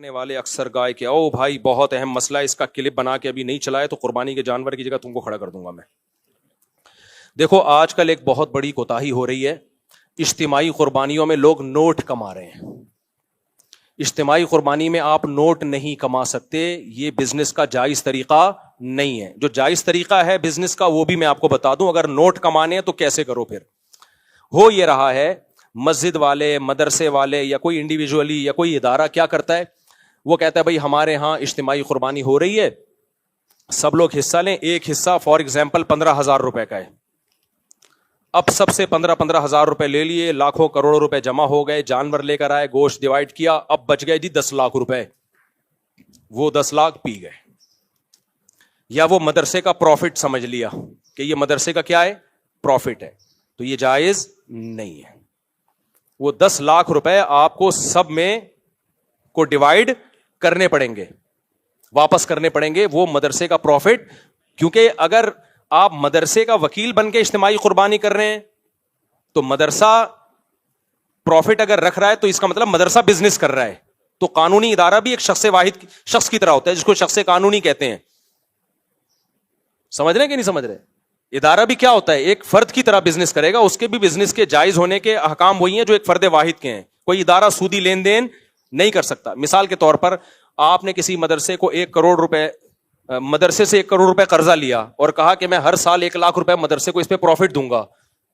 کرنے والے اکثر گائے کہ او بھائی بہت اہم مسئلہ ہے, اس کا کلپ بنا کے ابھی نہیں چلائے تو قربانی کے جانور کی جگہ تم کو کھڑا کر دوں گا میں. دیکھو آج کل ایک بہت بڑی کوتاہی ہو رہی ہے, اجتماعی قربانیوں میں لوگ نوٹ کما رہے ہیں. اجتماعی قربانی میں آپ نوٹ نہیں کما سکتے, یہ بزنس کا جائز طریقہ نہیں ہے. جو جائز طریقہ ہے بزنس کا وہ بھی میں آپ کو بتا دوں, اگر نوٹ کمانے ہیں تو کیسے کرو. پھر ہو یہ رہا ہے مسجد والے, مدرسے والے یا کوئی انڈیویجولی یا کوئی ادارہ کیا کرتا ہے, وہ کہتا ہے بھائی ہمارے ہاں اجتماعی قربانی ہو رہی ہے, سب لوگ حصہ لیں. ایک حصہ فار ایگزامپل 15,000 روپے کا ہے. اب سب سے 15,000 روپے لے لیے, لاکھوں کروڑوں روپے جمع ہو گئے, جانور لے کر آئے, گوشت ڈیوائڈ کیا, اب بچ گئے جی 10 لاکھ روپے. وہ 10 لاکھ پی گئے. یا وہ مدرسے کا پروفٹ سمجھ لیا کہ یہ مدرسے کا کیا ہے, پروفٹ ہے, تو یہ جائز نہیں ہے. وہ 10 لاکھ روپے آپ کو سب میں کو ڈیوائڈ کرنے پڑیں گے, واپس کرنے پڑیں گے وہ مدرسے کا پروفٹ. کیونکہ اگر آپ مدرسے کا وکیل بن کے اجتماعی قربانی کر رہے ہیں تو مدرسہ پروفٹ اگر رکھ رہا ہے تو اس کا مطلب مدرسہ بزنس کر رہا ہے. تو قانونی ادارہ بھی ایک شخص واحد شخص کی طرح ہوتا ہے, جس کو شخص قانونی کہتے ہیں. سمجھ رہے ہیں کہ نہیں سمجھ رہے؟ ادارہ بھی کیا ہوتا ہے, ایک فرد کی طرح بزنس کرے گا, اس کے بھی بزنس کے جائز ہونے کے احکام وہی ہیں جو ایک فرد واحد کے ہیں. کوئی ادارہ سودی لین دین نہیں کر سکتا. مثال کے طور پر آپ نے کسی مدرسے کو 1 کروڑ روپے, مدرسے سے 1 کروڑ روپے قرضہ لیا اور کہا کہ میں ہر سال 1 لاکھ روپے مدرسے کو اس پہ پروفٹ دوں گا,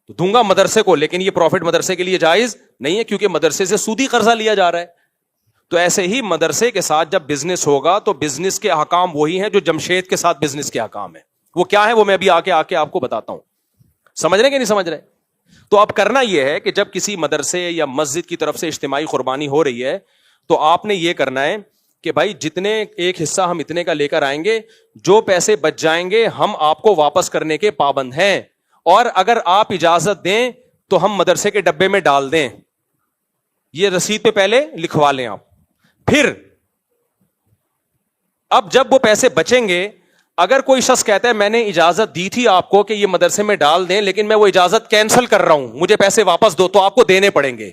تو دوں گا مدرسے کو, لیکن یہ پروفٹ مدرسے کے لیے جائز نہیں ہے کیونکہ مدرسے سے سودی قرضہ لیا جا رہا ہے. تو ایسے ہی مدرسے کے ساتھ جب بزنس ہوگا تو بزنس کے احکام وہی ہیں جو جمشید کے ساتھ بزنس کے احکام ہیں. وہ کیا ہے وہ میں ابھی آ کے آپ کو بتاتا ہوں. سمجھ رہے کہ نہیں سمجھ رہے؟ تو اب کرنا یہ ہے کہ جب کسی مدرسے یا مسجد کی طرف سے اجتماعی قربانی ہو رہی ہے تو آپ نے یہ کرنا ہے کہ بھائی جتنے ایک حصہ ہم اتنے کا لے کر آئیں گے, جو پیسے بچ جائیں گے ہم آپ کو واپس کرنے کے پابند ہیں, اور اگر آپ اجازت دیں تو ہم مدرسے کے ڈبے میں ڈال دیں. یہ رسید پہ پہلے لکھوا لیں آپ. پھر اب جب وہ پیسے بچیں گے, اگر کوئی شخص کہتا ہے میں نے اجازت دی تھی آپ کو کہ یہ مدرسے میں ڈال دیں لیکن میں وہ اجازت کینسل کر رہا ہوں, مجھے پیسے واپس دو, تو آپ کو دینے پڑیں گے,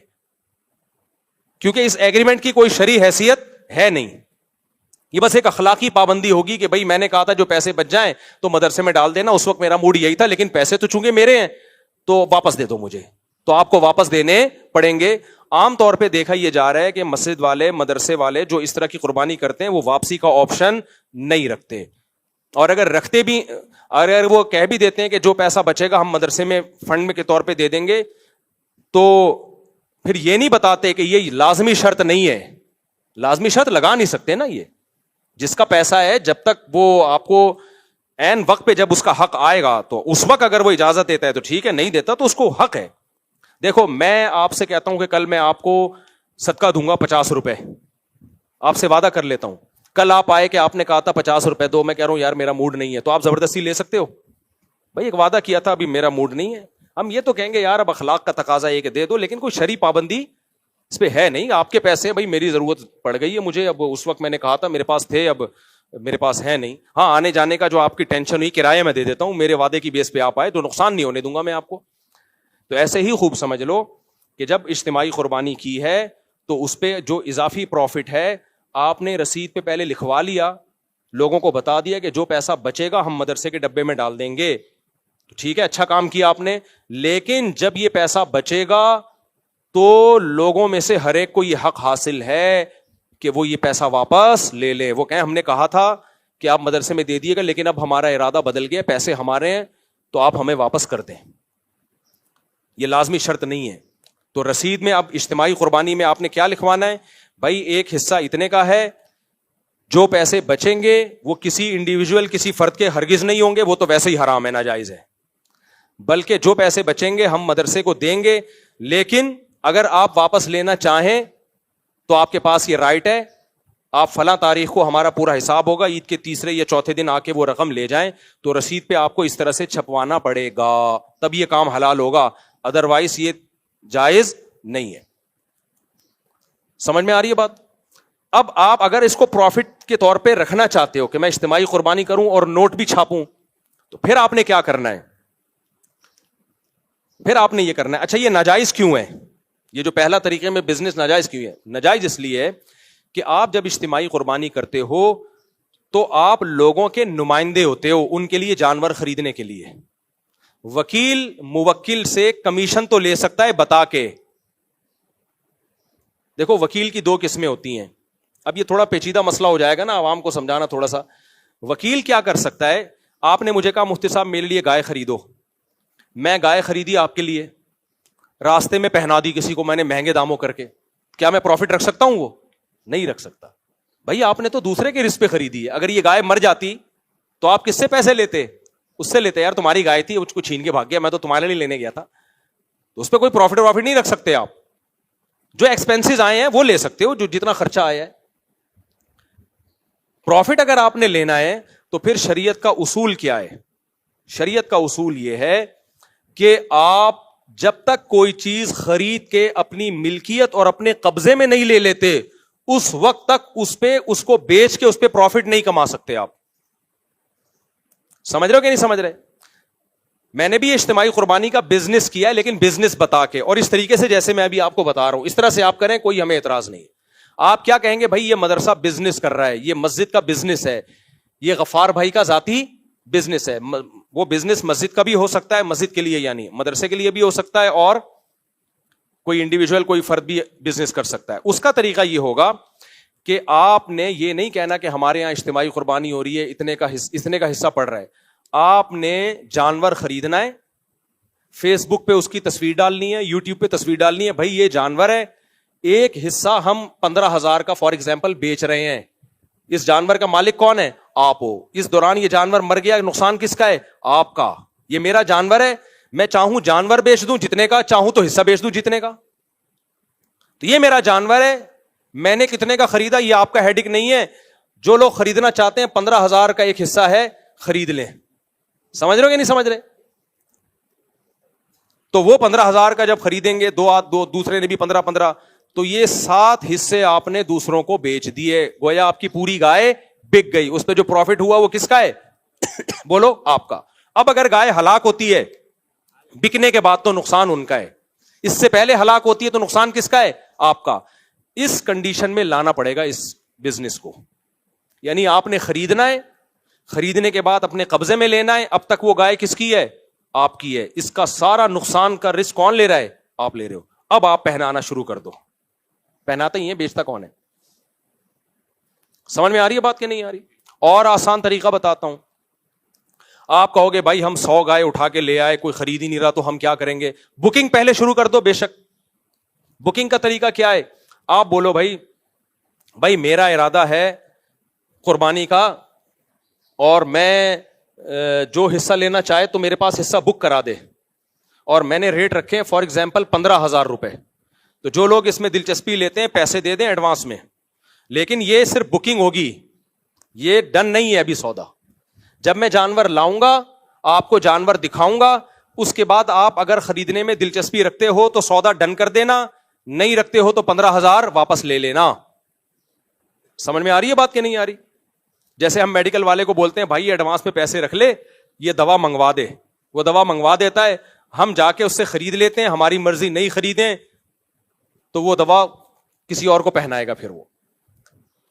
کیونکہ اس ایگریمنٹ کی کوئی شرعی حیثیت ہے نہیں. یہ بس ایک اخلاقی پابندی ہوگی کہ بھائی میں نے کہا تھا جو پیسے بچ جائیں تو مدرسے میں ڈال دینا, اس وقت میرا موڈ یہی تھا, لیکن پیسے تو چونکہ میرے ہیں تو واپس دے دو مجھے, تو آپ کو واپس دینے پڑیں گے. عام طور پہ دیکھا یہ جا رہا ہے کہ مسجد والے, مدرسے والے جو اس طرح کی قربانی کرتے ہیں وہ واپسی کا آپشن نہیں رکھتے, اور اگر رکھتے بھی, اگر وہ کہہ بھی دیتے ہیں کہ جو پیسہ بچے گا ہم مدرسے میں فنڈ میں کے طور پہ دے دیں گے, تو پھر یہ نہیں بتاتے کہ یہ لازمی شرط نہیں ہے. لازمی شرط لگا نہیں سکتے نا. یہ جس کا پیسہ ہے جب تک وہ آپ کو عین وقت پہ جب اس کا حق آئے گا تو اس وقت اگر وہ اجازت دیتا ہے تو ٹھیک ہے, نہیں دیتا تو اس کو حق ہے. دیکھو میں آپ سے کہتا ہوں کہ کل میں آپ کو صدقہ دوں گا 50 روپے, آپ سے وعدہ کر لیتا ہوں. کل آپ آئے کہ آپ نے کہا تھا 50 روپے دو, میں کہہ رہا ہوں یار میرا موڈ نہیں ہے, تو آپ زبردستی لے سکتے ہو؟ بھائی ایک وعدہ کیا تھا, ابھی میرا موڈ نہیں ہے. ہم یہ تو کہیں گے یار اب اخلاق کا تقاضا ہے کہ دے دو, لیکن کوئی شرعی پابندی اس پہ ہے نہیں. آپ کے پیسے بھائی میری ضرورت پڑ گئی ہے مجھے, اب اس وقت میں نے کہا تھا میرے پاس تھے, اب میرے پاس ہے نہیں. ہاں آنے جانے کا جو آپ کی ٹینشن ہوئی کرایہ میں دے دیتا ہوں, میرے وعدے کی بیس پہ آپ آئے تو نقصان نہیں ہونے دوں گا میں آپ کو. تو ایسے ہی خوب سمجھ لو کہ جب اجتماعی قربانی کی ہے تو اس پہ جو اضافی پروفٹ ہے آپ نے رسید پہ پہلے لکھوا لیا, لوگوں کو بتا دیا کہ جو پیسہ بچے گا ہم مدرسے کے ڈبے میں ڈال دیں گے. تو ٹھیک ہے, اچھا کام کیا آپ نے. لیکن جب یہ پیسہ بچے گا تو لوگوں میں سے ہر ایک کو یہ حق حاصل ہے کہ وہ یہ پیسہ واپس لے لے. وہ کہیں ہم نے کہا تھا کہ آپ مدرسے میں دے دیے گا, لیکن اب ہمارا ارادہ بدل گیا, پیسے ہمارے ہیں تو آپ ہمیں واپس کر دیں. یہ لازمی شرط نہیں ہے. تو رسید میں اب اجتماعی قربانی میں آپ نے کیا لکھوانا ہے, بھائی ایک حصہ اتنے کا ہے, جو پیسے بچیں گے وہ کسی انڈیویجول کسی فرد کے ہرگز نہیں ہوں گے, وہ تو ویسے ہی حرام ہے, ناجائز ہے. بلکہ جو پیسے بچیں گے ہم مدرسے کو دیں گے, لیکن اگر آپ واپس لینا چاہیں تو آپ کے پاس یہ رائٹ ہے, آپ فلاں تاریخ کو ہمارا پورا حساب ہوگا, عید کے تیسرے یا چوتھے دن آ کے وہ رقم لے جائیں, تو رسید پہ آپ کو اس طرح سے چھپوانا پڑے گا, تب یہ کام حلال ہوگا, ادروائز یہ جائز نہیں ہے. سمجھ میں آ رہی ہے بات؟ اب آپ اگر اس کو پروفٹ کے طور پہ رکھنا چاہتے ہو کہ میں اجتماعی قربانی کروں اور نوٹ بھی چھاپوں, تو پھر آپ نے کیا کرنا ہے, پھر آپ نے یہ کرنا ہے. اچھا یہ ناجائز کیوں ہے, یہ جو پہلا طریقے میں بزنس ناجائز کیوں ہے؟ ناجائز اس لیے ہے کہ آپ جب اجتماعی قربانی کرتے ہو تو آپ لوگوں کے نمائندے ہوتے ہو ان کے لیے جانور خریدنے کے لیے. وکیل موکل سے کمیشن تو لے سکتا ہے بتا کے. دیکھو وکیل کی دو قسمیں ہوتی ہیں. اب یہ تھوڑا پیچیدہ مسئلہ ہو جائے گا نا, عوام کو سمجھانا تھوڑا سا. وکیل کیا کر سکتا ہے, آپ نے مجھے کہا مفتی صاحب میرے لیے گائے خریدو, میں گائے خریدی آپ کے لیے, راستے میں پہنا دی کسی کو میں نے مہنگے داموں کر کے, کیا میں پروفٹ رکھ سکتا ہوں؟ وہ نہیں رکھ سکتا. بھائی آپ نے تو دوسرے کے رزق پہ خریدی ہے. اگر یہ گائے مر جاتی تو آپ کس سے پیسے لیتے؟ اس سے لیتے. یار تمہاری گائے تھی, اس کو چھین کے بھاگ گیا, میں تو تمہارے لیے لینے گیا تھا. تو اس پہ کوئی پروفٹ نہیں رکھ سکتے آپ. جو ایکسپینسز آئے ہیں وہ لے سکتے ہو, جو جتنا خرچہ آیا ہے. پروفٹ اگر آپ نے لینا ہے تو پھر شریعت کا اصول کیا ہے؟ شریعت کا اصول یہ ہے کہ آپ جب تک کوئی چیز خرید کے اپنی ملکیت اور اپنے قبضے میں نہیں لے لیتے اس وقت تک اس کو بیچ کے اس پہ پروفٹ نہیں کما سکتے. آپ سمجھ رہے ہو کہ نہیں سمجھ رہے؟ میں نے بھی اجتماعی قربانی کا بزنس کیا ہے, لیکن بزنس بتا کے, اور اس طریقے سے جیسے میں ابھی آپ کو بتا رہا ہوں اس طرح سے آپ کریں, کوئی ہمیں اعتراض نہیں. آپ کیا کہیں گے؟ بھائی یہ مدرسہ بزنس کر رہا ہے, یہ مسجد کا بزنس ہے, یہ غفار بھائی کا ذاتی بزنس ہے. وہ بزنس مسجد کا بھی ہو سکتا ہے, مسجد کے لیے یعنی مدرسے کے لیے بھی ہو سکتا ہے, اور کوئی انڈیویجول کوئی فرد بھی بزنس کر سکتا ہے. اس کا طریقہ یہ ہوگا کہ آپ نے یہ نہیں کہنا کہ ہمارے یہاں اجتماعی قربانی ہو رہی ہے, اتنے کا حصہ پڑ رہا ہے. آپ نے جانور خریدنا ہے, فیس بک پہ اس کی تصویر ڈالنی ہے, یوٹیوب پہ تصویر ڈالنی ہے, بھائی یہ جانور ہے, ایک حصہ ہم 15,000 کا فار ایگزامپل بیچ رہے ہیں. اس جانور کا مالک کون ہے؟ آپ ہو. اس دوران یہ جانور مر گیا, نقصان کس کا ہے؟ آپ کا. یہ میرا جانور ہے, میں چاہوں جانور بیچ دوں جتنے کا, چاہوں تو حصہ بیچ دوں جتنے کا. تو یہ میرا جانور ہے, میں نے کتنے کا خریدا یہ آپ کا ہیڈک نہیں ہے. جو لوگ خریدنا چاہتے ہیں 15,000 کا ایک حصہ ہے, خرید لیں. سمجھ رہے ہو کہ نہیں سمجھ رہے؟ تو وہ 15,000 کا جب خریدیں گے, دو دوسرے نے بھی 15,000, تو یہ 7 حصے آپ نے دوسروں کو بیچ دیے, گویا آپ کی پوری گائے بک گئی. اس پہ جو پروفٹ ہوا وہ کس کا ہے؟ بولو, آپ کا. اب اگر گائے ہلاک ہوتی ہے بکنے کے بعد تو نقصان ان کا ہے, اس سے پہلے ہلاک ہوتی ہے تو نقصان کس کا ہے؟ آپ کا. اس کنڈیشن میں لانا پڑے گا اس بزنس کو, یعنی آپ نے خریدنا ہے, خریدنے کے بعد اپنے قبضے میں لینا ہے. اب تک وہ گائے کس کی ہے؟ آپ کی ہے. اس کا سارا نقصان کا رسک کون لے رہا ہے؟ آپ لے رہے ہو. اب آپ پہنانا شروع کر دو. پہناتے ہی ہیں, بیچتا کون ہے؟ سمجھ میں آ رہی ہے بات کہ نہیں آ رہی؟ اور آسان طریقہ بتاتا ہوں. آپ کہو گے بھائی ہم 100 گائے اٹھا کے لے آئے, کوئی خرید ہی نہیں رہا, تو ہم کیا کریں گے؟ بکنگ پہلے شروع کر دو. بے شک. بکنگ کا طریقہ کیا ہے؟ آپ بولو بھائی میرا ارادہ ہے قربانی کا, اور میں جو حصہ لینا چاہے تو میرے پاس حصہ بک کرا دے, اور میں نے ریٹ رکھے فار ایگزامپل 15,000 روپے. تو جو لوگ اس میں دلچسپی لیتے ہیں پیسے دے دیں ایڈوانس میں, لیکن یہ صرف بکنگ ہوگی, یہ ڈن نہیں ہے ابھی سودا. جب میں جانور لاؤں گا, آپ کو جانور دکھاؤں گا, اس کے بعد آپ اگر خریدنے میں دلچسپی رکھتے ہو تو سودا ڈن کر دینا, نہیں رکھتے ہو تو 15,000 واپس لے لینا. سمجھ میں آ رہی ہے بات کہ نہیں آ رہی؟ جیسے ہم میڈیکل والے کو بولتے ہیں بھائی ایڈوانس میں پیسے رکھ لے, یہ دوا منگوا دے, وہ دوا منگوا دیتا ہے, ہم جا کے اس سے خرید لیتے ہیں, ہماری مرضی نہیں خریدیں تو وہ دوا کسی اور کو پہنائے گا. پھر وہ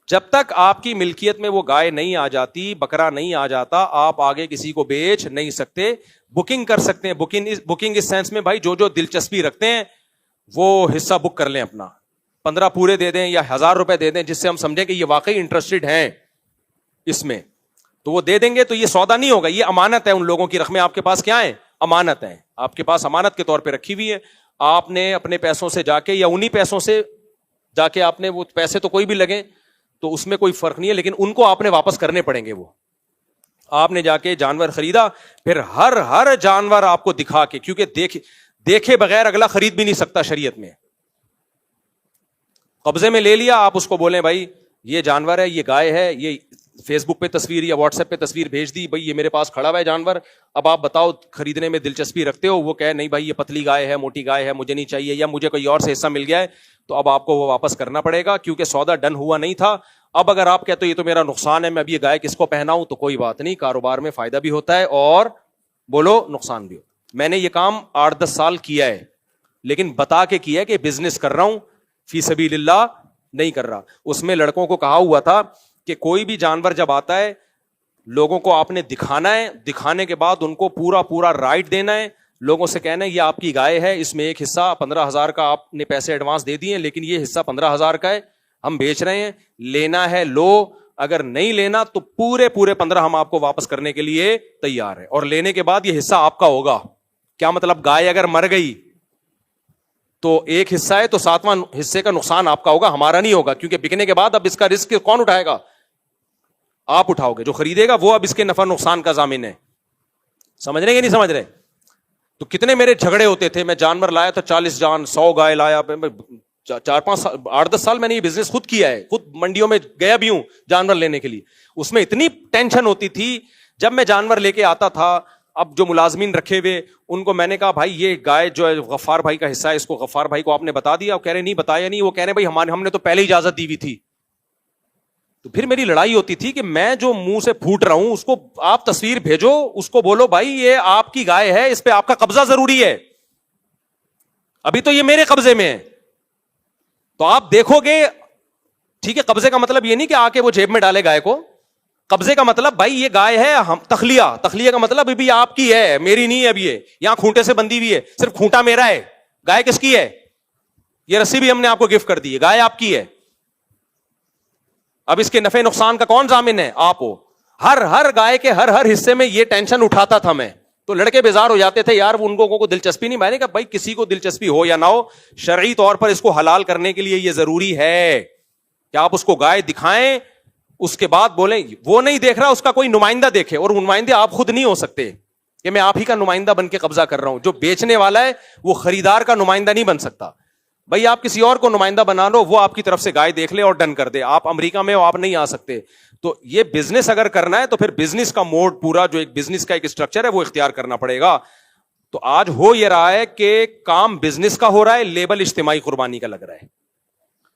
جب تک آپ کی ملکیت میں وہ گائے نہیں آ جاتی, بکرا نہیں آ جاتا, آپ آگے کسی کو بیچ نہیں سکتے. بکنگ کر سکتے ہیں, بکنگ اس سینس میں بھائی جو دلچسپی رکھتے ہیں وہ حصہ بک کر لیں اپنا, 15 پورے دے دیں یا 1,000 روپے دے دیں, جس سے ہم سمجھیں کہ یہ واقعی انٹرسٹڈ ہیں اس میں, تو وہ دے دیں گے. تو یہ سودا نہیں ہوگا, یہ امانت ہے. ان لوگوں کی رقمیں آپ کے پاس کیا ہیں؟ امانت ہیں. آپ کے پاس امانت کے طور پہ رکھی ہوئی ہے. آپ نے اپنے پیسوں سے جا کے یا انہی پیسوں سے جا کے, آپ نے وہ پیسے تو کوئی بھی لگے تو اس میں کوئی فرق نہیں ہے, لیکن ان کو آپ نے واپس کرنے پڑیں گے. وہ آپ نے جا کے جانور خریدا, پھر ہر جانور آپ کو دکھا کے, کیونکہ دیکھے بغیر اگلا خرید بھی نہیں سکتا شریعت میں. قبضے میں لے لیا, آپ اس کو بولیں بھائی یہ جانور ہے, یہ گائے ہے, یہ فیس بک پہ تصویر یا واٹس ایپ پہ تصویر بھیج دی, بھائی یہ میرے پاس کھڑا ہوا ہے جانور, اب آپ بتاؤ خریدنے میں دلچسپی رکھتے ہو؟ وہ کہے نہیں بھائی یہ پتلی گائے ہے, موٹی گائے ہے, مجھے نہیں چاہیے, یا مجھے کوئی اور سے حصہ مل گیا ہے, تو اب آپ کو وہ واپس کرنا پڑے گا, کیونکہ سودا ڈن ہوا نہیں تھا. اب اگر آپ کہتے ہو یہ تو میرا نقصان ہے, میں اب یہ گائے کس کو پہناؤں, تو کوئی بات نہیں, کاروبار میں فائدہ بھی ہوتا ہے اور بولو نقصان بھی ہوتا ہے. میں نے یہ کام 8-10 سال کیا ہے, لیکن بتا کے کیا ہے کہ بزنس کر رہا ہوں فی سبیل اللہ, نہیں کر رہا. اس میں لڑکوں کو کہا ہوا تھا کہ کوئی بھی جانور جب آتا ہے لوگوں کو آپ نے دکھانا ہے, دکھانے کے بعد ان کو پورا پورا رائٹ دینا ہے, لوگوں سے کہنا ہے یہ آپ کی گائے ہے, اس میں ایک حصہ 15,000 کا آپ نے پیسے ایڈوانس دے دیے, لیکن یہ حصہ 15,000 کا ہے, ہم بیچ رہے ہیں, لینا ہے لو, اگر نہیں لینا تو پورے 15 ہم آپ کو واپس کرنے کے لیے تیار ہے, اور لینے کے بعد یہ حصہ آپ کا ہوگا. کیا مطلب, گائے اگر مر گئی تو ایک حصہ ہے تو 7واں حصے کا نقصان آپ کا ہوگا, ہمارا نہیں ہوگا, کیونکہ بکنے کے بعد اب اس کا رسک کون اٹھائے گا, آپ اٹھاؤ گے, جو خریدے گا وہ اب اس کے نفع نقصان کا ضامن ہے. سمجھ رہے کہ نہیں سمجھ رہے؟ تو کتنے میرے جھگڑے ہوتے تھے, میں جانور لایا تو 40 جان 100 گائے لایا, 4-5 8-10 سال میں نے یہ بزنس خود کیا ہے, خود منڈیوں میں گیا بھی ہوں جانور لینے کے لیے. اس میں اتنی ٹینشن ہوتی تھی جب میں جانور لے کے آتا تھا. اب جو ملازمین رکھے ہوئے ان کو میں نے کہا بھائی یہ گائے جو ہے غفار بھائی کا حصہ ہے, اس کو غفار بھائی کو آپ نے بتا دیا؟ وہ کہہ رہے نہیں بتایا نہیں. وہ کہہ رہے بھائی ہم نے تو پہلے ہی اجازت دی ہوئی تھی. تو پھر میری لڑائی ہوتی تھی کہ میں جو منہ سے پھوٹ رہا ہوں اس کو آپ تصویر بھیجو, اس کو بولو بھائی یہ آپ کی گائے ہے, اس پہ آپ کا قبضہ ضروری ہے, ابھی تو یہ میرے قبضے میں ہے. تو آپ دیکھو گے, ٹھیک ہے, قبضے کا مطلب یہ نہیں کہ آ کے وہ جیب میں ڈالے گائے کو, قبضے کا مطلب بھائی یہ گائے ہے, ہم تخلیہ کا مطلب ابھی آپ کی ہے, میری نہیں ہے. ابھی یہ یہاں کھونٹے سے بندھی ہوئی ہے, صرف کھونٹا میرا ہے, گائے کس کی ہے؟ یہ رسی بھی ہم نے آپ کو گفٹ کر دی ہے, گائے آپ کی ہے. اب اس کے نفع نقصان کا کون ضامن ہے؟ آپ ہو. ہر گائے کے ہر حصے میں یہ ٹینشن اٹھاتا تھا میں. تو لڑکے بیزار ہو جاتے تھے یار, ان کو دلچسپی نہیں. میں نے کہا بھائی کسی کو دلچسپی ہو یا نہ ہو, شرعی طور پر اس کو حلال کرنے کے لیے یہ ضروری ہے کہ آپ اس کو گائے دکھائیں, اس کے بعد بولیں. وہ نہیں دیکھ رہا, اس کا کوئی نمائندہ دیکھے, اور نمائندے آپ خود نہیں ہو سکتے کہ میں آپ ہی کا نمائندہ بن کے قبضہ کر رہا ہوں. جو بیچنے والا ہے وہ خریدار کا نمائندہ نہیں بن سکتا. بھائی آپ کسی اور کو نمائندہ بنا لو, وہ آپ کی طرف سے گائے دیکھ لے اور ڈن کر دے. آپ امریکہ میں ہو, آپ نہیں آ سکتے. تو یہ بزنس اگر کرنا ہے تو پھر بزنس کا موڈ پورا جو ایک بزنس کا ایک اسٹرکچر ہے وہ اختیار کرنا پڑے گا. تو آج ہو یہ رہا ہے کہ کام بزنس کا ہو رہا ہے, لیبل اجتماعی قربانی کا لگ رہا ہے.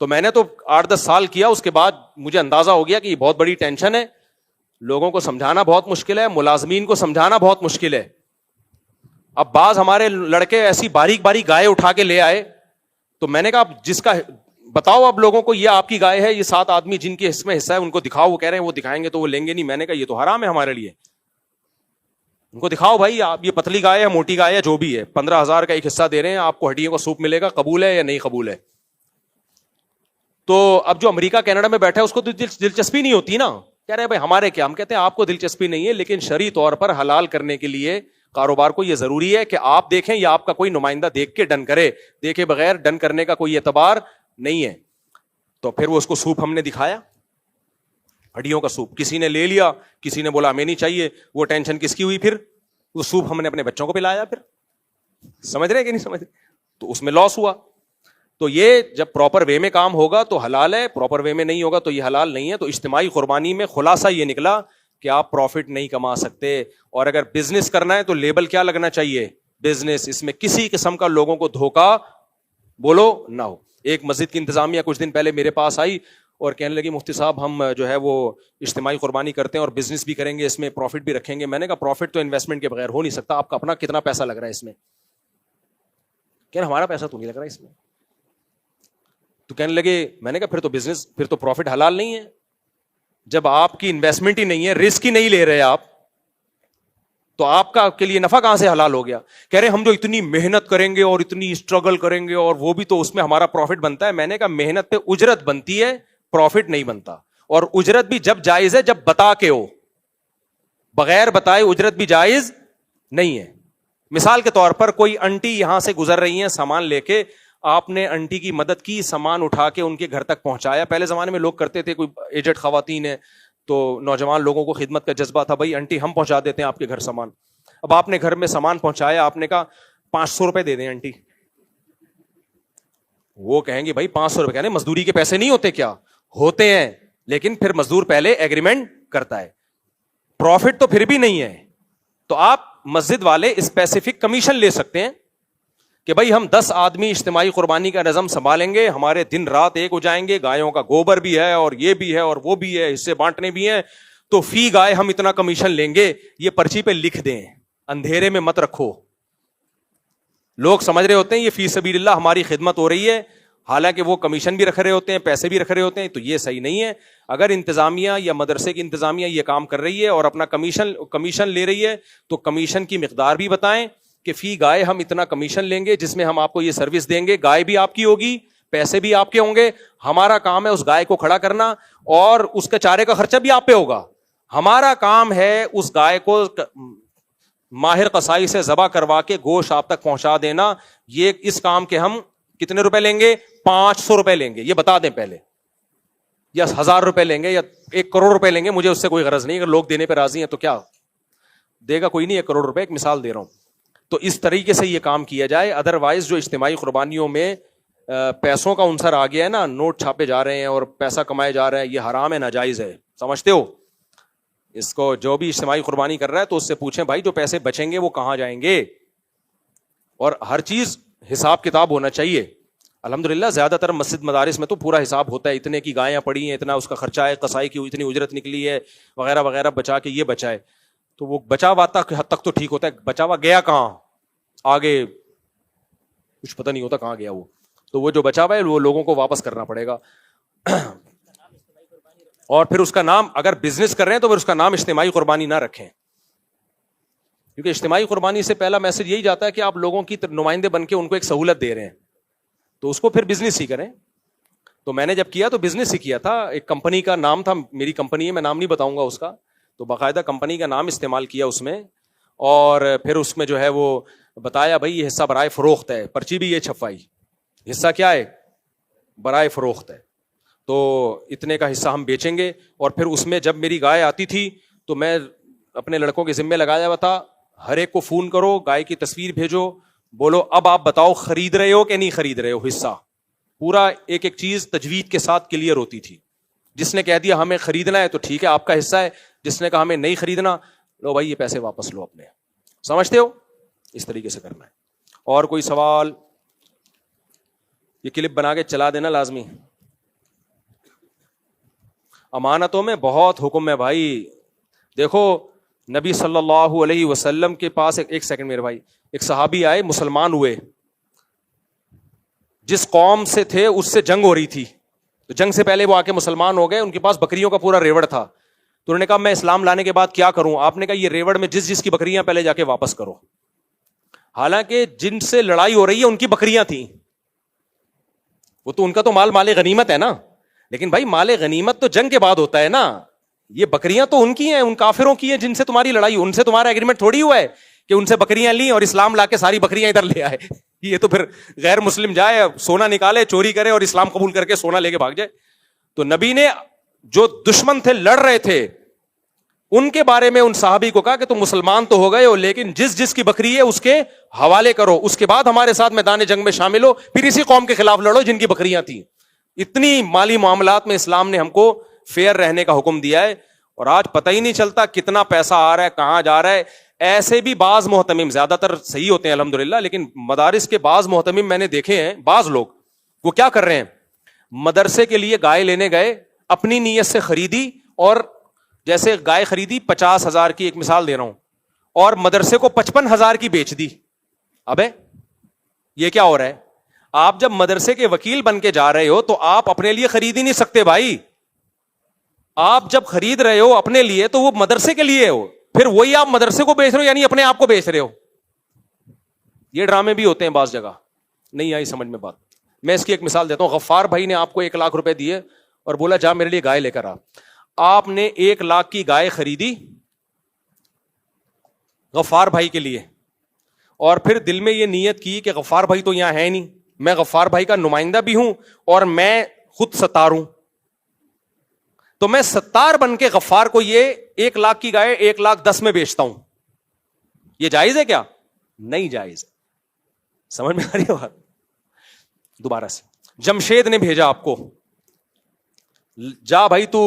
تو میں نے تو 8-10 سال کیا, اس کے بعد مجھے اندازہ ہو گیا کہ یہ بہت بڑی ٹینشن ہے, لوگوں کو سمجھانا بہت مشکل ہے, ملازمین کو سمجھانا بہت مشکل ہے. اب بعض ہمارے لڑکے ایسی باریک گائے اٹھا کے لے آئے, تو میں نے کہا جس کا بتاؤ اب لوگوں کو یہ آپ کی گائے ہے, یہ 7 آدمی جن کے اس میں حصہ ہے ان کو دکھاؤ. وہ کہہ رہے ہیں وہ دکھائیں گے تو وہ لیں گے نہیں. میں نے کہا یہ تو حرام ہے ہمارے لیے, ان کو دکھاؤ بھائی آپ یہ پتلی گائے ہے, موٹی گائے ہے, جو بھی ہے, 15,000 کا ایک حصہ دے رہے ہیں, آپ کو ہڈیوں کا سوپ ملے گا, قبول ہے یا نہیں قبول ہے؟ تو اب جو امریکہ کینیڈا میں بیٹھا ہے اس کو تو دلچسپی نہیں ہوتی نا, کہہ رہے ہیں بھائی ہمارے کیا. ہم کہتے ہیں آپ کو دلچسپی نہیں ہے, لیکن شرعی طور پر حلال کرنے کے لیے کاروبار کو یہ ضروری ہے کہ آپ دیکھیں یا آپ کا کوئی نمائندہ دیکھ کے ڈن کرے, دیکھے بغیر ڈن کرنے کا کوئی اعتبار نہیں ہے. تو پھر وہ اس کو سوپ ہم نے دکھایا, ہڈیوں کا سوپ, کسی نے لے لیا, کسی نے بولا ہمیں نہیں چاہیے. وہ ٹینشن کس کی ہوئی؟ پھر وہ سوپ ہم نے اپنے بچوں کو پلایا. پھر سمجھ رہے کہ نہیں سمجھ رہے؟ تو اس میں لاس ہوا. تو یہ جب پراپر وے میں کام ہوگا تو حلال ہے, پراپر وے میں نہیں ہوگا تو یہ حلال نہیں ہے. تو اجتماعی قربانی میں خلاصہ یہ نکلا کہ آپ پروفٹ نہیں کما سکتے, اور اگر بزنس کرنا ہے تو لیبل کیا لگنا چاہیے؟ بزنس. اس میں کسی قسم کا لوگوں کو دھوکا بولو نہ ہو. ایک مسجد کی انتظامیہ کچھ دن پہلے میرے پاس آئی اور کہنے لگی مفتی صاحب ہم جو ہے وہ اجتماعی قربانی کرتے ہیں اور بزنس بھی کریں گے, اس میں پروفٹ بھی رکھیں گے. میں نے کہا پروفٹ تو انویسٹمنٹ کے بغیر ہو نہیں سکتا, آپ کا اپنا کتنا پیسہ لگ رہا ہے اس میں؟ کہنا ہمارا پیسہ تو نہیں لگ رہا اس میں. تو کہنے لگے, میں نے کہا پھر تو بزنس, پھر تو پروفٹ حلال نہیں ہے. جب آپ کی انویسٹمنٹ ہی نہیں ہے, رسک ہی نہیں لے رہے آپ, تو آپ کا کے لیے نفع کہاں سے حلال ہو گیا؟ کہہ رہے ہم جو اتنی محنت کریں گے اور اتنی اسٹرگل کریں گے اور وہ بھی تو اس میں ہمارا پروفٹ بنتا ہے. میں نے کہا محنت پہ اجرت بنتی ہے, پروفٹ نہیں بنتا. اور اجرت بھی جب جائز ہے جب بتا کے ہو, بغیر بتائے اجرت بھی جائز نہیں ہے. مثال کے طور پر کوئی انٹی یہاں سے گزر رہی ہیں سامان لے کے, آپ نے انٹی کی مدد کی, سامان اٹھا کے ان کے گھر تک پہنچایا. پہلے زمانے میں لوگ کرتے تھے, کوئی ایجڈ خواتین ہیں تو نوجوان لوگوں کو خدمت کا جذبہ تھا, بھائی انٹی ہم پہنچا دیتے ہیں آپ کے گھر سامان. اب آپ نے گھر میں سامان پہنچایا, آپ نے کہا 500 روپے دے دیں انٹی. وہ کہیں گے بھائی 500 روپے, کہنے مزدوری کے پیسے نہیں ہوتے کیا؟ ہوتے ہیں, لیکن پھر مزدور پہلے ایگریمنٹ کرتا ہے, پروفٹ تو پھر بھی نہیں ہے. تو آپ مسجد والے اسپیسیفک کمیشن لے سکتے ہیں کہ بھائی ہم 10 آدمی اجتماعی قربانی کا نظم سنبھالیں گے, ہمارے دن رات ایک ہو جائیں گے, گایوں کا گوبر بھی ہے اور یہ بھی ہے اور وہ بھی ہے, حصے بانٹنے بھی ہیں, تو فی گائے ہم اتنا کمیشن لیں گے. یہ پرچی پہ لکھ دیں, اندھیرے میں مت رکھو. لوگ سمجھ رہے ہوتے ہیں یہ فی سبیل اللہ ہماری خدمت ہو رہی ہے, حالانکہ وہ کمیشن بھی رکھ رہے ہوتے ہیں, پیسے بھی رکھ رہے ہوتے ہیں. تو یہ صحیح نہیں ہے. اگر انتظامیہ یا مدرسے کی انتظامیہ یہ کام کر رہی ہے اور اپنا کمیشن لے رہی ہے تو کمیشن کی مقدار بھی بتائیں کہ فی گائے ہم اتنا کمیشن لیں گے جس میں ہم آپ کو یہ سروس دیں گے. گائے بھی آپ کی ہوگی, پیسے بھی آپ کے ہوں گے. ہمارا کام ہے اس گائے کو کھڑا کرنا اور اس کے چارے کا خرچہ بھی آپ پہ ہوگا. ہمارا کام ہے اس گائے کو ماہر قصائی سے ذبح کروا کے گوشت آپ تک پہنچا دینا. یہ اس کام کے ہم کتنے روپے لیں گے؟ 500 روپے لیں گے. یہ بتا دیں پہلے, یا 1000 روپے لیں گے یا 1 کروڑ روپے لیں گے, مجھے اس سے کوئی غرض نہیں. اگر لوگ دینے پہ راضی ہیں تو کیا دے گا کوئی نہیں, 1 کروڑ روپے, ایک مثال دے رہا ہوں. تو اس طریقے سے یہ کام کیا جائے. ادروائز جو اجتماعی قربانیوں میں پیسوں کا عنصر آ گیا ہے نا, نوٹ چھاپے جا رہے ہیں اور پیسہ کمائے جا رہے ہیں, یہ حرام ہے, ناجائز ہے. سمجھتے ہو؟ اس کو جو بھی اجتماعی قربانی کر رہا ہے تو اس سے پوچھیں بھائی جو پیسے بچیں گے وہ کہاں جائیں گے, اور ہر چیز حساب کتاب ہونا چاہیے. الحمدللہ زیادہ تر مسجد مدارس میں تو پورا حساب ہوتا ہے, اتنے کی گایاں پڑی ہیں, اتنا اس کا خرچہ ہے, قصائی کی اتنی اجرت نکلی ہے وغیرہ وغیرہ, بچا کے یہ بچا ہے. تو وہ بچا ہوا تک حد تک تو ٹھیک ہوتا ہے, بچا ہوا گیا کہاں آگے کچھ پتہ نہیں ہوتا کہاں گیا وہ. تو وہ جو بچا ہوا ہے وہ لوگوں کو واپس کرنا پڑے گا. اور پھر اس کا نام, اگر بزنس کر رہے ہیں تو پھر اس کا نام اجتماعی قربانی نہ رکھیں, کیونکہ اجتماعی قربانی سے پہلا میسج یہی جاتا ہے کہ آپ لوگوں کی نمائندے بن کے ان کو ایک سہولت دے رہے ہیں, تو اس کو پھر بزنس ہی کریں. تو میں نے جب کیا تو بزنس ہی کیا تھا. ایک کمپنی کا نام تھا, میری کمپنی ہے, میں نام نہیں بتاؤں گا اس کا, تو باقاعدہ کمپنی کا نام استعمال کیا اس میں, اور پھر اس میں جو ہے وہ بتایا بھائی یہ حصہ برائے فروخت ہے, پرچی بھی یہ چھپوائی, حصہ کیا ہے؟ برائے فروخت ہے, تو اتنے کا حصہ ہم بیچیں گے. اور پھر اس میں جب میری گائے آتی تھی تو میں اپنے لڑکوں کے ذمے لگایا ہوا تھا, ہر ایک کو فون کرو, گائے کی تصویر بھیجو, بولو اب آپ بتاؤ خرید رہے ہو کہ نہیں خرید رہے ہو. حصہ پورا ایک ایک چیز تجوید کے ساتھ کلیئر ہوتی تھی. جس نے کہہ دیا ہمیں خریدنا ہے تو ٹھیک ہے آپ کا حصہ ہے, جس نے کہا ہمیں نہیں خریدنا, لو بھائی یہ پیسے واپس لو اپنے. سمجھتے ہو؟ اس طریقے سے کرنا ہے. اور کوئی سوال؟ یہ کلپ بنا کے چلا دینا لازمی. امانتوں میں بہت حکم ہے بھائی. دیکھو نبی صلی اللہ علیہ وسلم کے پاس ایک سیکنڈ میرے بھائی, ایک صحابی آئے, مسلمان ہوئے, جس قوم سے تھے اس سے جنگ ہو رہی تھی, تو جنگ سے پہلے وہ آ کے مسلمان ہو گئے. ان کے پاس بکریوں کا پورا ریوڑ تھا, تو انہوں نے کہا میں اسلام لانے کے بعد کیا کروں؟ آپ نے کہا یہ ریوڑ میں جس کی بکریاں پہلے جا کے واپس کرو. حالانکہ جن سے لڑائی ہو رہی ہے ان کی بکریاں تھیں, وہ تو ان کا تو مال غنیمت ہے نا, لیکن بھائی مال غنیمت تو جنگ کے بعد ہوتا ہے نا. یہ بکریاں تو ان کی ہیں, ان کافروں کی ہیں جن سے تمہاری لڑائی, ان سے تمہارا ایگریمنٹ تھوڑی ہوا ہے کہ ان سے بکریاں لی اور اسلام لا کے ساری بکریاں ادھر لے آئے. یہ تو پھر غیر مسلم جائے, سونا نکالے, چوری کرے اور اسلام قبول کر کے سونا لے کے بھاگ جائے. تو نبی نے جو دشمن تھے, لڑ رہے تھے, ان کے بارے میں ان صحابی کو کہا کہ تم مسلمان تو ہو گئے ہو, لیکن جس کی بکری ہے اس کے حوالے کرو, اس کے بعد ہمارے ساتھ میدان جنگ میں شامل ہو, پھر اسی قوم کے خلاف لڑو جن کی بکریاں تھیں. اتنی مالی معاملات میں اسلام نے ہم کو فیئر رہنے کا حکم دیا ہے. اور آج پتہ ہی نہیں چلتا کتنا پیسہ آ رہا ہے, کہاں جا رہا ہے. ایسے بھی بعض محتمم, زیادہ تر صحیح ہوتے ہیں الحمدللہ, لیکن مدارس کے بعض محتمم میں نے دیکھے ہیں, بعض لوگ وہ کیا کر رہے ہیں, مدرسے کے لیے گائے لینے گئے, اپنی نیت سے خریدی, اور جیسے گائے خریدی 50,000 کی, ایک مثال دے رہا ہوں, اور مدرسے کو 55,000 کی بیچ دی. ابے یہ کیا ہو رہا ہے؟ آپ جب مدرسے کے وکیل بن کے جا رہے ہو تو آپ اپنے لیے خرید ہی نہیں سکتے بھائی. آپ جب خرید رہے ہو اپنے لیے تو وہ مدرسے کے لیے ہو, پھر وہی آپ مدرسے کو بیچ رہے ہو, یعنی اپنے آپ کو بیچ رہے ہو. یہ ڈرامے بھی ہوتے ہیں بعض جگہ. نہیں آئی سمجھ میں بات؟ میں اس کی ایک مثال دیتا ہوں. غفار بھائی نے آپ کو 1 لاکھ روپے دیے اور بولا جا میرے لیے گائے لے کر آ. آپ نے 1 لاکھ کی گائے خریدی غفار بھائی کے لیے, اور پھر دل میں یہ نیت کی کہ غفار بھائی تو یہاں ہے نہیں, میں غفار بھائی کا نمائندہ بھی ہوں اور میں خود ستار ہوں, تو میں ستار بن کے غفار کو یہ 1 لاکھ کی گائے 1,10,000 میں بیچتا ہوں. یہ جائز ہے کیا؟ نہیں جائز. سمجھ میں آ رہی ہے بات؟ دوبارہ سے جمشید نے بھیجا آپ کو, جا بھائی تو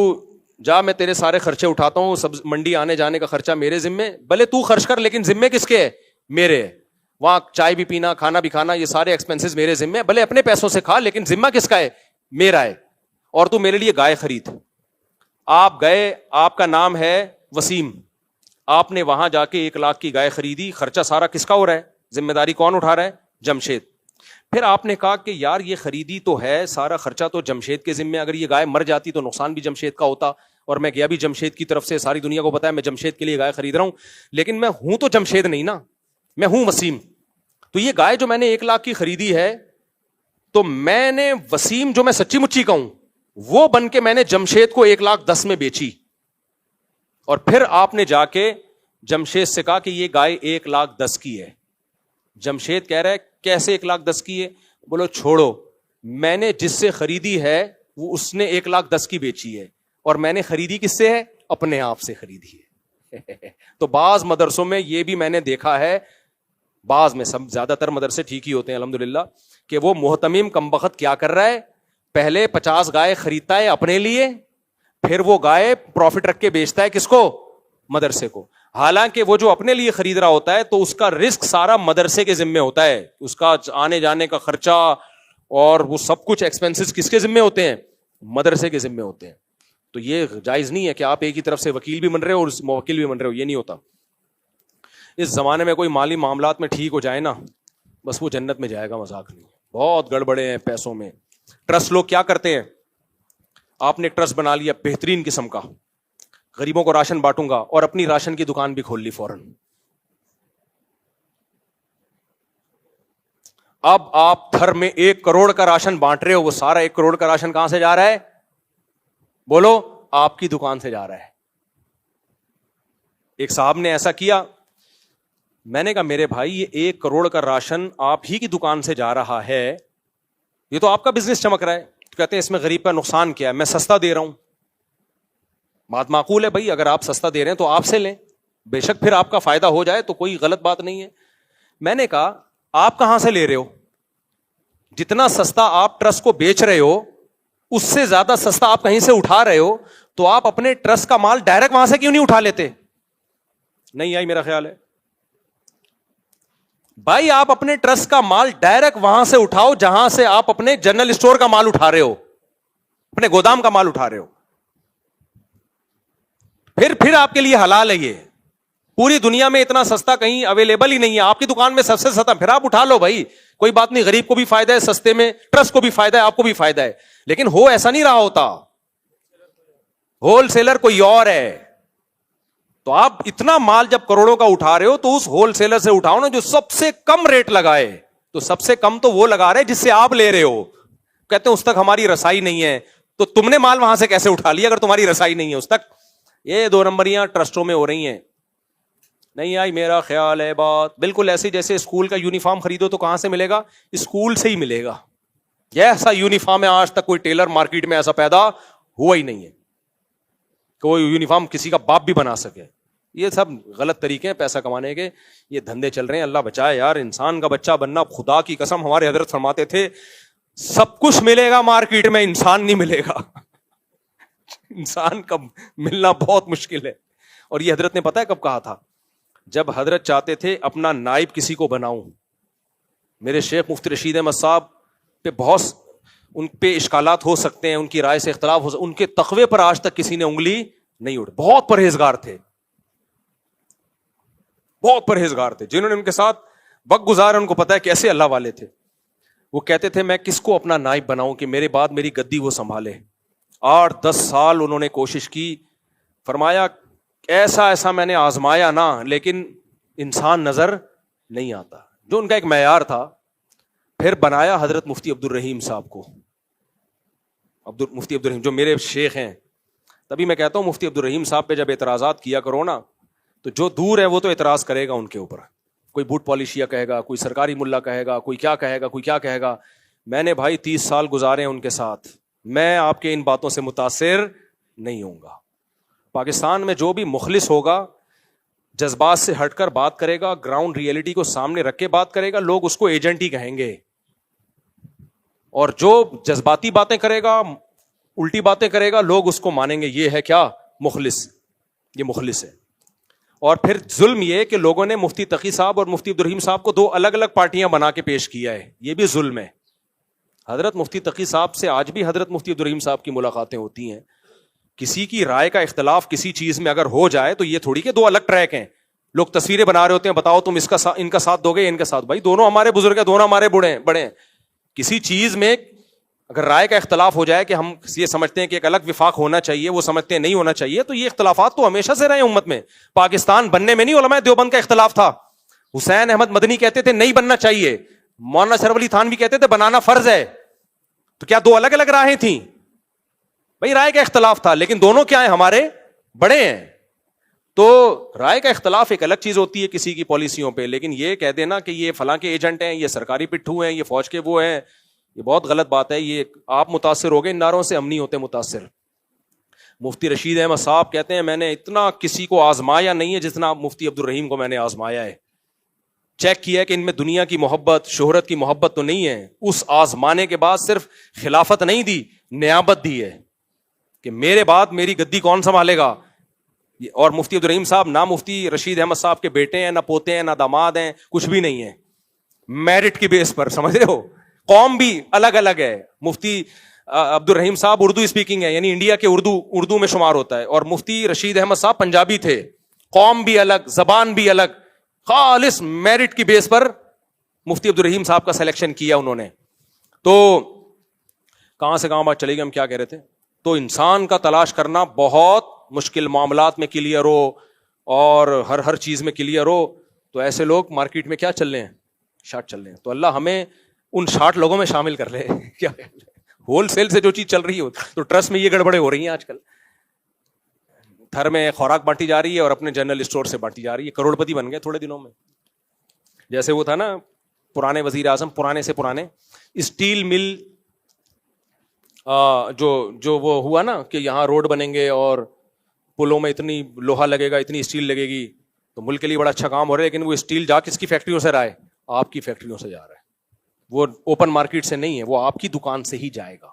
جا, میں تیرے سارے خرچے اٹھاتا ہوں, سب منڈی آنے جانے کا خرچہ میرے ذمے, بھلے تو خرچ کر لیکن ذمے کس کے ہے؟ میرے. وہاں چائے بھی پینا, کھانا بھی کھانا, یہ سارے ایکسپینسز میرے ذمے, بھلے اپنے پیسوں سے کھا لیکن ذمہ کس کا ہے؟ میرا ہے. اور تو میرے لیے گائے خرید. آپ گئے, آپ کا نام ہے وسیم, آپ نے وہاں جا کے 1 لاکھ کی گائے خریدی, خرچہ سارا کس کا ہو رہا ہے؟ ذمہ داری کون اٹھا رہا ہے؟ جمشید. پھر آپ نے کہا کہ یار یہ خریدی تو ہے, سارا خرچہ تو جمشید کے ذمے, اگر یہ گائے مر جاتی تو نقصان بھی جمشید کا ہوتا, اور میں گیا بھی جمشید کی طرف سے, ساری دنیا کو پتا ہے میں جمشید کے لیے گائے خرید رہا ہوں, لیکن میں ہوں تو جمشید نہیں نا, میں ہوں وسیم. تو یہ گائے جو میں نے 1 لاکھ کی خریدی ہے, تو میں نے وسیم جو میں سچی مچی کا ہوں وہ بن کے میں نے جمشید کو 1,10,000 میں بیچی. اور پھر آپ نے جا کے جمشید سے کہا کہ یہ گائے 1,10,000 کی ہے. جمشید کہہ رہا ہے کیسے 1,10,000 کی ہے؟ بولو چھوڑو, میں نے جس سے خریدی ہے وہ اس نے 1,10,000 کی بیچی ہے, اور میں نے خریدی کس سے ہے؟ اپنے آپ سے خریدی ہے. تو بعض مدرسوں میں یہ بھی میں نے دیکھا ہے, بعض میں, سب زیادہ تر مدرسے ٹھیک ہی ہوتے ہیں الحمدللہ, کہ وہ محتمم کمبخت کیا کر رہا ہے, پہلے 50 گائے خریدتا ہے اپنے لیے, پھر وہ گائے پروفٹ رکھ کے بیچتا ہے کس کو؟ مدرسے کو. حالانکہ وہ جو اپنے لیے خرید رہا ہوتا ہے تو اس کا رسک سارا مدرسے کے ذمے ہوتا ہے, اس کا آنے جانے کا خرچہ اور وہ سب کچھ ایکسپینسز کس کے ذمے ہوتے ہیں؟ مدرسے کے ذمے ہوتے ہیں. تو یہ جائز نہیں ہے کہ آپ ایک ہی طرف سے وکیل بھی بن رہے ہو اور موکل بھی بن رہے ہو, یہ نہیں ہوتا. اس زمانے میں کوئی مالی معاملات میں ٹھیک ہو جائے نا, بس وہ جنت میں جائے گا, مذاق نہیں. بہت گڑبڑے ہیں پیسوں میں. ٹرسٹ لوگ کیا کرتے ہیں, آپ نے ٹرسٹ بنا لیا بہترین قسم کا, غریبوں کو راشن بانٹوں گا, اور اپنی راشن کی دکان بھی کھول لی فوراً. اب آپ تھر میں 1 کروڑ کا راشن بانٹ رہے ہو, وہ سارا 1 کروڑ کا راشن کہاں سے جا رہا ہے؟ بولو, آپ کی دکان سے جا رہا ہے. ایک صاحب نے ایسا کیا, میں نے کہا میرے بھائی یہ 1 کروڑ کا راشن آپ ہی کی دکان سے جا رہا ہے, یہ تو آپ کا بزنس چمک رہا ہے. کہتے ہیں اس میں غریب کا نقصان کیا ہے, میں سستا دے رہا ہوں. بات معقول ہے بھائی, اگر آپ سستا دے رہے ہیں تو آپ سے لیں, بے شک پھر آپ کا فائدہ ہو جائے تو کوئی غلط بات نہیں ہے. میں نے کہا آپ کہاں سے لے رہے ہو؟ جتنا سستا آپ ٹرسٹ کو بیچ رہے ہو اس سے زیادہ سستا آپ کہیں سے اٹھا رہے ہو, تو آپ اپنے ٹرسٹ کا مال ڈائریکٹ وہاں سے کیوں نہیں اٹھا لیتے؟ نہیں آئی میرا خیال ہے بھائی, آپ اپنے ٹرسٹ کا مال ڈائریکٹ وہاں سے اٹھاؤ جہاں سے آپ اپنے جنرل اسٹور کا مال اٹھا رہے ہو, اپنے گودام کا مال اٹھا رہے ہو. پھر آپ کے لیے حلال ہے. یہ پوری دنیا میں اتنا سستا کہیں اویلیبل ہی نہیں ہے, آپ کی دکان میں سب سے سستا, پھر آپ اٹھا لو بھائی, کوئی بات نہیں, غریب کو بھی فائدہ ہے سستے میں, ٹرسٹ کو بھی فائدہ ہے, آپ کو بھی فائدہ ہے. لیکن ہو ایسا نہیں رہا ہوتا, ہول سیلر کوئی اور ہے. تو آپ اتنا مال جب کروڑوں کا اٹھا رہے ہو تو اس ہول سیلر سے اٹھاؤ نا جو سب سے کم ریٹ لگائے. تو سب سے کم تو وہ لگا رہے جس سے آپ لے رہے ہو. کہتے ہیں اس تک ہماری رسائی نہیں ہے, تو تم نے مال وہاں سے کیسے اٹھا لیا اگر تمہاری رسائی نہیں ہے اس تک؟ یہ 2 نمبریاں ٹرسٹوں میں ہو رہی ہیں. نہیں آئی میرا خیال ہے بات. بالکل ایسے جیسے اسکول کا یونیفارم خریدو تو کہاں سے ملے گا؟ اسکول سے ہی ملے گا. یہ ایسا یونیفارم ہے, آج تک کوئی ٹیلر مارکیٹ میں ایسا پیدا ہوا ہی نہیں ہے کہ وہ یونیفارم کسی کا باپ بھی بنا سکے. یہ سب غلط طریقے ہیں پیسہ کمانے کے, یہ دھندے چل رہے ہیں. اللہ بچائے یار, انسان کا بچہ بننا, خدا کی قسم ہمارے حضرت فرماتے تھے سب کچھ ملے گا مارکیٹ میں, انسان نہیں ملے گا. انسان کا ملنا بہت مشکل ہے. اور یہ حضرت نے پتا ہے کب کہا تھا؟ جب حضرت چاہتے تھے اپنا نائب کسی کو بناؤں. میرے شیخ مفتی رشید احمد صاحب پہ بہت ان پہ اشکالات ہو سکتے ہیں, ان کی رائے سے اختلاف ہو سکتے, ان کے تقوی پر آج تک کسی نے انگلی نہیں اٹھائی. بہت پرہیزگار تھے, بہت پرہیزگار تھے. جنہوں نے ان کے ساتھ وقت گزارا ان کو پتا ہے کیسے اللہ والے تھے. وہ کہتے تھے میں کس کو اپنا نائب بناؤں کہ میرے بعد میری گدی وہ سنبھالے. 8-10 سال انہوں نے کوشش کی. فرمایا ایسا میں نے آزمایا نا, لیکن انسان نظر نہیں آتا, جو ان کا ایک معیار تھا. پھر بنایا حضرت مفتی عبد الرحیم صاحب کو. مفتی عبد الرحیم جو میرے شیخ ہیں, تبھی میں کہتا ہوں مفتی عبد الرحیم صاحب پہ جب اعتراضات کیا کرو نا, تو جو دور ہے وہ تو اعتراض کرے گا ان کے اوپر. کوئی بوٹ پالیشیا کہے گا, کوئی سرکاری ملا کہے گا, کوئی کیا کہے گا, کوئی کیا کہے گا. میں نے بھائی 30 سال گزارے ہیں ان کے ساتھ, میں آپ کے ان باتوں سے متاثر نہیں ہوں گا. پاکستان میں جو بھی مخلص ہوگا, جذبات سے ہٹ کر بات کرے گا, گراؤنڈ ریئلٹی کو سامنے رکھ کے بات کرے گا, لوگ اس کو ایجنٹ ہی کہیں گے. اور جو جذباتی باتیں کرے گا, الٹی باتیں کرے گا, لوگ اس کو مانیں گے یہ ہے کیا مخلص, یہ مخلص ہے. اور پھر ظلم یہ کہ لوگوں نے مفتی تقی صاحب اور مفتی عبد الرحیم صاحب کو 2 الگ الگ پارٹیاں بنا کے پیش کیا ہے, یہ بھی ظلم ہے. حضرت مفتی تقی صاحب سے آج بھی حضرت مفتی عبد الرحیم صاحب کی ملاقاتیں ہوتی ہیں. کسی کی رائے کا اختلاف کسی چیز میں اگر ہو جائے تو یہ تھوڑی کہ 2 الگ ٹریک ہیں. لوگ تصویریں بنا رہے ہوتے ہیں, بتاؤ تم ان کا ساتھ دو گے, ان کا ساتھ. بھائی دونوں ہمارے بزرگ ہیں, دونوں ہمارے بڑے ہیں. کسی چیز میں اگر رائے کا اختلاف ہو جائے کہ ہم یہ سمجھتے ہیں کہ ایک الگ وفاق ہونا چاہیے, وہ سمجھتے ہیں نہیں ہونا چاہیے, تو یہ اختلافات تو ہمیشہ سے رہے امت میں. پاکستان بننے میں نہیں علماء دیوبند کا اختلاف تھا. حسین احمد مدنی کہتے تھے نہیں بننا چاہیے, مولانا اشرف علی تھانوی کہتے تھے بنانا فرض ہے. تو کیا دو الگ الگ راہیں تھیں؟ بھائی رائے کا اختلاف تھا, لیکن دونوں کیا ہیں, ہمارے بڑے ہیں. تو رائے کا اختلاف ایک الگ چیز ہوتی ہے کسی کی پالیسیوں پہ, لیکن یہ کہہ دینا کہ یہ فلاں کے ایجنٹ ہیں, یہ سرکاری پٹھو ہیں, یہ فوج کے وہ ہیں, یہ بہت غلط بات ہے. یہ آپ متاثر ہو گئے ان نعروں سے, ہم نہیں ہوتے متاثر. مفتی رشید احمد صاحب کہتے ہیں میں نے اتنا کسی کو آزمایا نہیں ہے جتنا مفتی عبد الرحیم کو میں نے آزمایا ہے. چیک کیا کہ ان میں دنیا کی محبت, شہرت کی محبت تو نہیں ہے. اس آزمانے کے بعد صرف خلافت نہیں دی, نیابت دی ہے کہ میرے بعد میری گدی کون سنبھالے گا. اور مفتی عبد الرحیم صاحب نہ مفتی رشید احمد صاحب کے بیٹے ہیں, نہ پوتے ہیں, نہ داماد ہیں, کچھ بھی نہیں ہے. میرٹ کی بیس پر, سمجھ رہے ہو, قوم بھی الگ الگ ہے. مفتی عبد الرحیم صاحب اردو اسپیکنگ ہے, یعنی انڈیا کے اردو میں شمار ہوتا ہے, اور مفتی رشید احمد صاحب پنجابی تھے. قوم بھی الگ, زبان بھی الگ. خالص میرٹ کی بیس پر مفتی عبد الرحیم صاحب کا سلیکشن کیا انہوں نے. تو کہاں سے کہاں بات چلے گی, ہم کیا کہہ رہے تھے. تو انسان کا تلاش کرنا بہت مشکل, معاملات میں کلیئر ہو اور ہر چیز میں کلیئر ہو. تو ایسے لوگ مارکیٹ میں کیا چل رہے ہیں, شارٹ چل رہے ہیں. تو اللہ ہمیں ان 60 لوگوں میں شامل کر لے. کیا ہول سیل سے جو چیز چل رہی ہے, تو ٹرسٹ میں یہ گڑبڑیں ہو رہی ہیں آج کل. تھر میں خوراک بانٹی جا رہی ہے اور اپنے جنرل اسٹور سے بانٹی جا رہی ہے. کروڑ پتی بن گئے تھوڑے دنوں میں. جیسے وہ تھا نا پرانے وزیر اعظم, پرانے سے پرانے, اسٹیل مل جو وہ ہوا نا کہ یہاں روڈ بنیں گے اور پلوں میں اتنی لوہا لگے گا, اتنی اسٹیل لگے گی, تو ملک کے لیے بڑا اچھا کام ہو رہا ہے. لیکن وہ اسٹیل جا کس کی فیکٹریوں سے رہا ہے, آپ کی فیکٹریوں سے جا رہا ہے. وہ اوپن مارکیٹ سے نہیں ہے, وہ آپ کی دکان سے ہی جائے گا.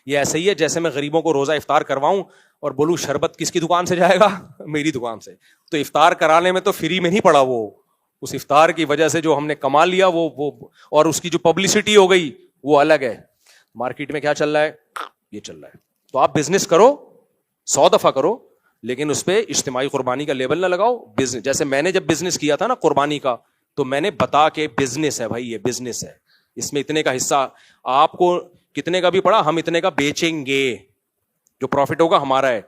یہ ایسے ہی ہے جیسے میں غریبوں کو روزہ افطار کرواؤں اور بولوں شربت کس کی دکان سے جائے گا, میری دکان سے. تو افطار کرانے میں تو فری میں نہیں پڑا, وہ اس افطار کی وجہ سے جو ہم نے کما لیا وہ اور اس کی جو پبلسٹی ہو گئی وہ الگ ہے. مارکیٹ میں کیا چل رہا ہے, یہ چل رہا ہے. تو آپ بزنس کرو, 100 دفعہ کرو, لیکن اس پہ اجتماعی قربانی کا لیبل نہ لگاؤ. جیسے میں نے جب بزنس کیا تھا نا قربانی کا, تو میں نے بتا کہ بزنس ہے بھائی, یہ بزنس ہے, اس میں اتنے کا حصہ آپ کو کتنے کا بھی پڑا, ہم اتنے کا بیچیں گے, جو پروفٹ ہوگا ہمارا ہے.